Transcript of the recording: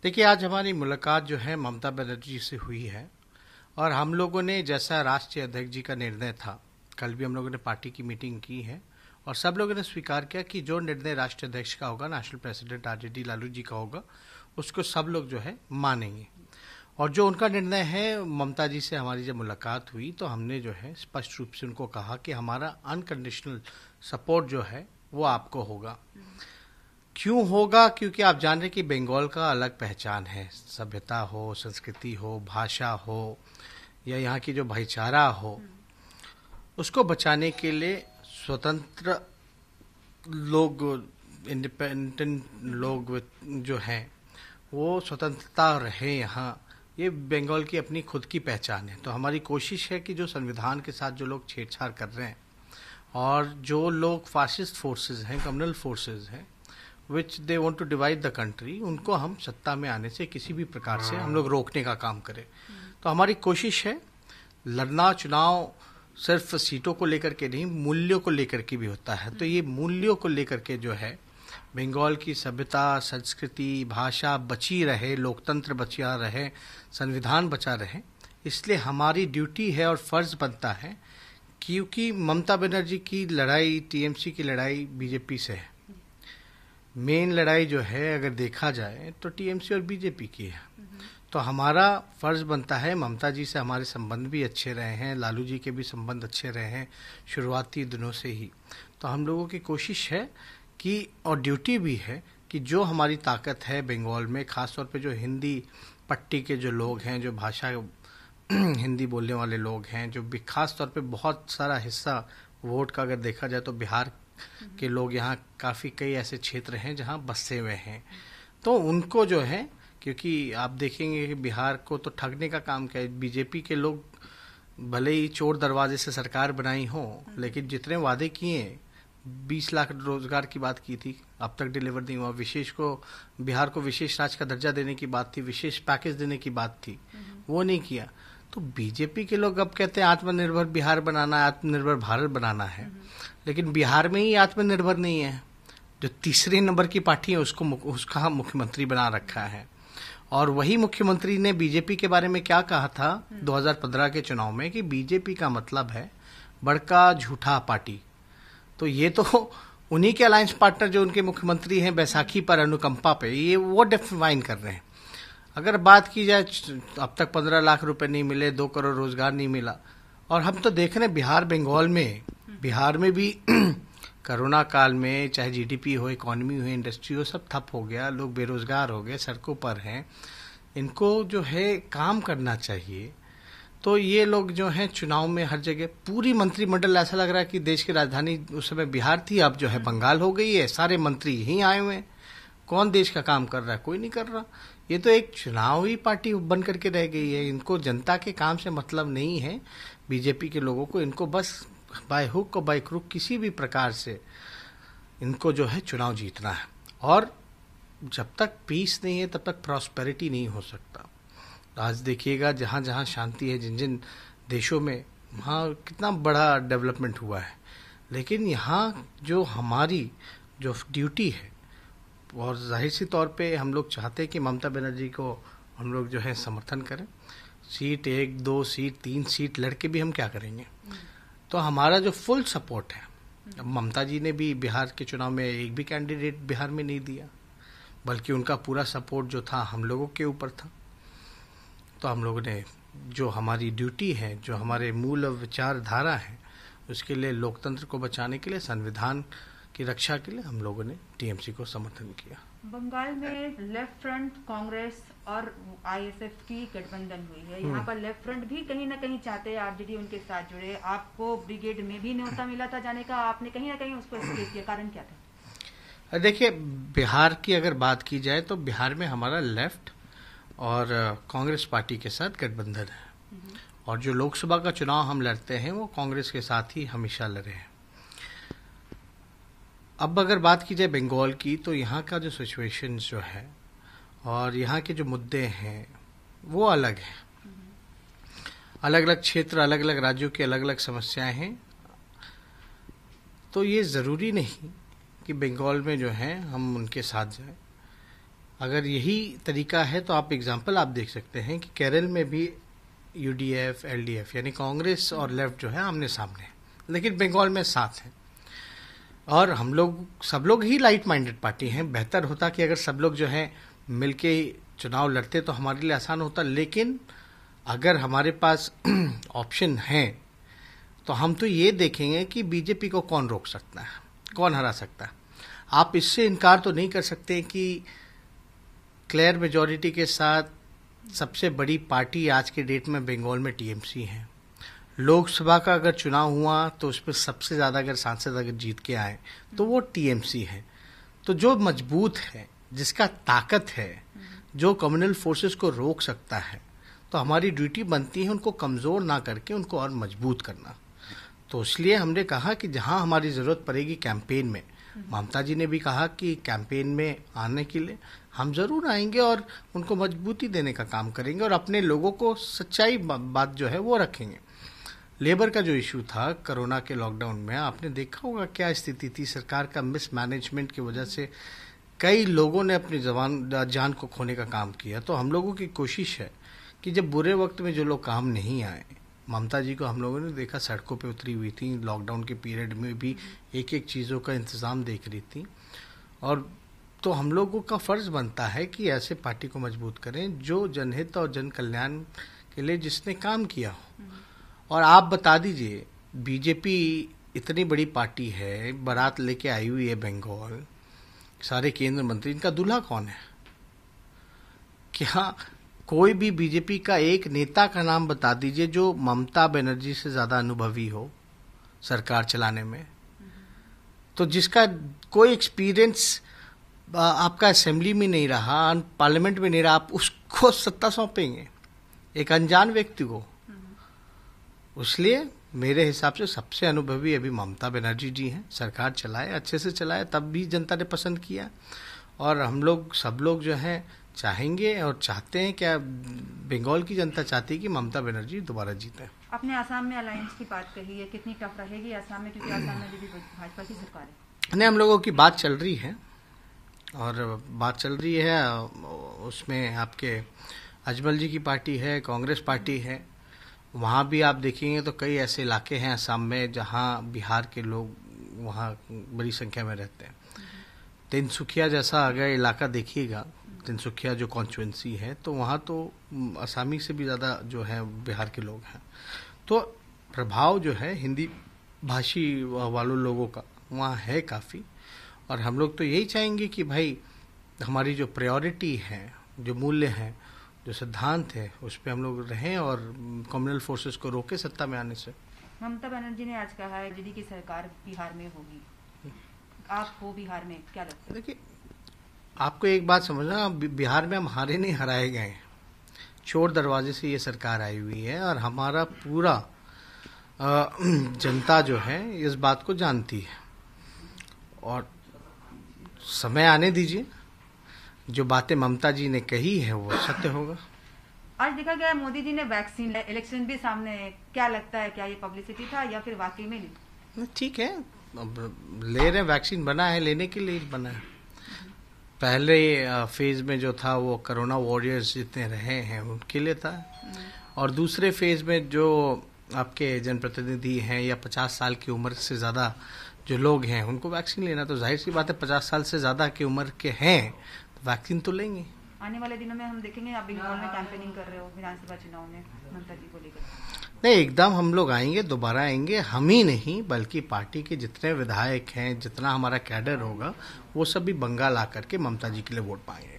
देखिए, आज हमारी मुलाकात जो है ममता बनर्जी से हुई है और हम लोगों ने, जैसा राष्ट्रीय अध्यक्ष जी का निर्णय था, कल भी हम लोगों ने पार्टी की मीटिंग की है और सब लोगों ने स्वीकार किया कि जो निर्णय राष्ट्रीय अध्यक्ष का होगा, national president RJD Lalu ji का होगा, उसको सब लोग जो है मानेंगे। और जो उनका निर्णय है, ममता जी से हमारी जब मुलाकात हुई तो हमने जो है स्पष्ट रूप से उनको कहा कि हमारा अनकंडीशनल सपोर्ट जो है वो आपको होगा। क्यों होगा? क्योंकि आप जान रहे कि बंगाल का अलग पहचान है, सभ्यता हो, संस्कृति हो, भाषा हो या यहाँ की जो भाईचारा हो, उसको बचाने के लिए स्वतंत्र लोग, इंडिपेंडेंट लोग जो हैं वो स्वतंत्रता रहे यहाँ। ये बंगाल की अपनी खुद की पहचान है। तो हमारी कोशिश है कि जो संविधान के साथ जो लोग छेड़छाड़ कर रहे हैं और जो लोग फासिस्ट फोर्सेस हैं, कम्युनल फोर्सेस हैं, which they want to divide the country, उनको हम सत्ता में आने से किसी भी प्रकार से हम लोग रोकने का काम करें। तो हमारी कोशिश है, लड़ना चुनाव सिर्फ सीटों को लेकर के नहीं, मूल्यों को लेकर के भी होता है। तो ये मूल्यों को लेकर के जो है बंगाल की सभ्यता, संस्कृति, भाषा बची रहे, लोकतंत्र बचा रहे, संविधान बचा रहे, इसलिए हमारी ड्यूटी है और फर्ज बनता है। क्योंकि ममता बनर्जी की लड़ाई, टीएमसी की लड़ाई बीजेपी से है। मेन लड़ाई जो है अगर देखा जाए तो टीएमसी और बीजेपी की है। तो हमारा फर्ज बनता है, ममता जी से हमारे संबंध भी अच्छे रहे हैं, लालू जी के भी संबंध अच्छे रहे हैं शुरुआती दिनों से ही। तो हम लोगों की कोशिश है कि, और ड्यूटी भी है कि जो हमारी ताकत है बंगाल में, खासतौर पे जो हिंदी पट्टी के जो लोग हैं, जो भाषा हिंदी बोलने वाले लोग हैं, जो खास तौर पे बहुत सारा हिस्सा वोट का अगर देखा जाए तो बिहार के लोग, यहाँ काफ़ी कई ऐसे क्षेत्र हैं जहाँ बसे हुए हैं। तो उनको जो है, क्योंकि आप देखेंगे कि बिहार को तो ठगने का काम किया है बीजेपी के लोग। भले ही चोर दरवाजे से सरकार बनाई हो, लेकिन जितने वादे किए, 20 लाख रोजगार की बात की थी, अब तक डिलीवर नहीं हुआ। विशेष को बिहार को विशेष राज्य का दर्जा देने की बात थी, विशेष पैकेज देने की बात थी, वो नहीं किया। तो बीजेपी के लोग अब कहते हैं आत्मनिर्भर बिहार बनाना है, आत्मनिर्भर भारत बनाना है, लेकिन बिहार में ही आत्मनिर्भर नहीं है। जो तीसरे नंबर की पार्टी है उसका मुख्यमंत्री बना रखा है। और वही मुख्यमंत्री ने बीजेपी के बारे में क्या कहा था 2015 के चुनाव में कि बीजेपी का मतलब है बड़का झूठा पार्टी। तो ये तो उन्हीं के अलायंस पार्टनर जो उनके मुख्यमंत्री हैं, बैसाखी पर अनुकंपा पे, ये वो डिफाइन कर रहे हैं। अगर बात की जाए, अब तक 15 लाख रुपए नहीं मिले, 2 करोड़ रोजगार नहीं मिला। और हम तो देख रहे हैं बिहार बंगाल में, बिहार में भी कोरोना काल में चाहे जीडीपी हो, इकोनॉमी हो, इंडस्ट्री हो, सब ठप हो गया, लोग बेरोजगार हो गए, सड़कों पर हैं। इनको जो है काम करना चाहिए। तो ये लोग जो हैं चुनाव में हर जगह, पूरी मंत्रिमंडल ऐसा लग रहा है कि देश की राजधानी उस समय बिहार थी, अब जो है बंगाल हो गई है, सारे मंत्री यहीं आए हुए हैं। कौन देश का काम कर रहा है? कोई नहीं कर रहा। ये तो एक चुनावी पार्टी बन करके रह गई है। इनको जनता के काम से मतलब नहीं है बीजेपी के लोगों को। इनको बस बाय हुक और बाय क्रुक किसी भी प्रकार से इनको जो है चुनाव जीतना है। और जब तक पीस नहीं है तब तक प्रॉस्पेरिटी नहीं हो सकता। आज देखिएगा जहाँ जहाँ शांति है, जिन जिन देशों में, वहाँ कितना बड़ा डेवलपमेंट हुआ है। लेकिन यहाँ जो हमारी जो ड्यूटी है, और जाहिर सी तौर पे हम लोग चाहते हैं कि ममता बनर्जी को हम लोग जो है समर्थन करें। सीट 1, 2 सीट, 3 सीट लड़के भी हम क्या करेंगे? तो हमारा जो फुल सपोर्ट है। अब ममता जी ने भी बिहार के चुनाव में एक भी कैंडिडेट बिहार में नहीं दिया, बल्कि उनका पूरा सपोर्ट जो था हम लोगों के ऊपर था। तो हम लोगों ने, जो हमारी ड्यूटी है, जो हमारे मूल विचारधारा है, उसके लिए, लोकतंत्र को बचाने के लिए, संविधान की रक्षा के लिए हम लोगों ने टीएमसी को समर्थन किया। बंगाल में लेफ्ट फ्रंट, कांग्रेस और आईएसएफ की गठबंधन हुई है। यहाँ पर लेफ्ट फ्रंट भी कहीं ना कहीं चाहते हैं आरजेडी उनके साथ जुड़े। आपको ब्रिगेड में भी न्योता मिला था जाने का, आपने कहीं ना कहीं उसको स्किप किया, कारण क्या था? देखिए, बिहार की अगर बात की जाए तो बिहार में हमारा लेफ्ट और कांग्रेस पार्टी के साथ गठबंधन है। और जो लोकसभा का चुनाव हम लड़ते हैं वो कांग्रेस के साथ ही हमेशा लड़े हैं। अब अगर बात की जाए बंगाल की, तो यहाँ का जो सिचुएशन जो है और यहाँ के जो मुद्दे हैं वो अलग हैं। अलग अलग क्षेत्र, अलग अलग राज्यों की अलग अलग समस्याएं हैं। तो ये ज़रूरी नहीं कि बंगाल में जो है हम उनके साथ जाएं। अगर यही तरीका है तो आप एग्जाम्पल आप देख सकते हैं कि केरल में भी यूडीएफ एलडीएफ यानी कांग्रेस और लेफ्ट जो है आमने सामने है, लेकिन बंगाल में साथ है। और हम लोग सब लोग ही लाइट माइंडेड पार्टी हैं। बेहतर होता कि अगर सब लोग जो है मिलके चुनाव लड़ते तो हमारे लिए आसान होता, लेकिन अगर हमारे पास ऑप्शन है तो हम तो ये देखेंगे कि बीजेपी को कौन रोक सकता है, कौन हरा सकता है। आप इससे इनकार तो नहीं कर सकते कि क्लियर मेजॉरिटी के साथ सबसे बड़ी पार्टी आज के डेट में बंगाल में टीएमसी है। लोकसभा का अगर चुनाव हुआ तो उसमें सबसे ज़्यादा अगर सांसद अगर जीत के आए तो वो टीएमसी है। तो जो मजबूत है, जिसका ताकत है, जो कम्युनल फोर्सेस को रोक सकता है, तो हमारी ड्यूटी बनती है उनको कमज़ोर ना करके उनको और मजबूत करना। तो इसलिए हमने कहा कि जहां हमारी ज़रूरत पड़ेगी कैंपेन में, ममता जी ने भी कहा कि कैंपेन में आने के लिए हम ज़रूर आएंगे और उनको मजबूती देने का काम करेंगे और अपने लोगों को सच्चाई बात जो है वो रखेंगे। लेबर का जो इशू था कोरोना के लॉकडाउन में, आपने देखा होगा क्या स्थिति थी। सरकार का मिसमैनेजमेंट की वजह से कई लोगों ने अपनी जान को खोने का काम किया। तो हम लोगों की कोशिश है कि जब बुरे वक्त में जो लोग काम नहीं आए, ममता जी को हम लोगों ने देखा सड़कों पे उतरी हुई थी, लॉकडाउन के पीरियड में भी एक एक चीज़ों का इंतज़ाम देख रही थी। और तो हम लोगों का फ़र्ज़ बनता है कि ऐसे पार्टी को मजबूत करें जो जनहित और जन कल्याण के लिए जिसने काम किया हो। और आप बता दीजिए, बीजेपी इतनी बड़ी पार्टी है, बारात लेके आई हुई है बंगाल, सारे केंद्र मंत्री, इनका दूल्हा कौन है? क्या कोई भी बीजेपी का एक नेता का नाम बता दीजिए जो ममता बनर्जी से ज़्यादा अनुभवी हो सरकार चलाने में, तो जिसका कोई एक्सपीरियंस आपका असेंबली में नहीं रहा, पार्लियामेंट में नहीं रहा, आप उसको सत्ता सौंपेंगे एक अनजान व्यक्ति को? इसलिए मेरे हिसाब से सबसे अनुभवी अभी ममता बनर्जी जी हैं। सरकार चलाए, अच्छे से चलाए, तब भी जनता ने पसंद किया। और हम लोग सब लोग जो हैं चाहेंगे और चाहते हैं, क्या बंगाल की जनता चाहती है कि ममता बनर्जी दोबारा जीते। आपने आसाम में अलायंस की बात कही है, कितनी टफ रहेगी आसाम में, क्योंकि आसाम में भी भाजपा की सरकार है? नहीं, हम लोगों की बात चल रही है और बात चल रही है, उसमें आपके अजमल जी की पार्टी है, कांग्रेस पार्टी है। वहाँ भी आप देखेंगे तो कई ऐसे इलाके हैं असम में जहाँ बिहार के लोग वहाँ बड़ी संख्या में रहते हैं। तिनसुकिया जैसा अगर इलाका देखिएगा, तिनसुकिया जो कॉन्स्टिट्यूंसी है, तो वहाँ तो असामी से भी ज़्यादा जो है बिहार के लोग हैं। तो प्रभाव जो है हिंदी भाषी वालों लोगों का वहाँ है काफ़ी। और हम लोग तो यही चाहेंगे कि भाई हमारी जो प्रायोरिटी है, जो मूल्य हैं, जो सिद्धांत है, उस पर हम लोग रहें और कम्युनल फोर्सेस को रोके सत्ता में आने से। ममता बनर्जी ने आज कहा है दीदी की सरकार बिहार में होगी, आप हो बिहार में, क्या लगता है? देखिए, आपको एक बात समझना, बिहार में हम हारे नहीं, हराए गए। चोर दरवाजे से ये सरकार आई हुई है और हमारा पूरा जनता जो है इस बात को जानती है। और समय आने दीजिए, जो बातें ममता जी ने कही है वो सत्य होगा। आज देखा गया मोदी जी ने वैक्सीन, इलेक्शन भी सामने है, क्या लगता है, क्या ये पब्लिसिटी था या फिर वाकई में नहीं? ठीक है, अब ले रहे, वैक्सीन बना है, लेने के लिए बना है। पहले फेज में जो था वो कोरोना वॉरियर्स जितने रहे हैं उनके लिए था, और दूसरे फेज में जो आपके जनप्रतिनिधि हैं या 50 साल की उम्र से ज़्यादा जो लोग हैं उनको वैक्सीन लेना, तो जाहिर सी बात है 50 साल से ज़्यादा की उम्र के हैं तो वैक्सीन तो लेंगे। आने वाले दिनों में हम देखेंगे आप बंगाल में कैंपेनिंग कर रहे हो विधानसभा चुनाव में ममता जी को लेकर? नहीं, एकदम हम लोग आएंगे, दोबारा आएंगे। हम ही नहीं बल्कि पार्टी के जितने विधायक हैं, जितना हमारा कैडर होगा, वो सब भी बंगाल आकर के ममता जी के लिए वोट पाएंगे।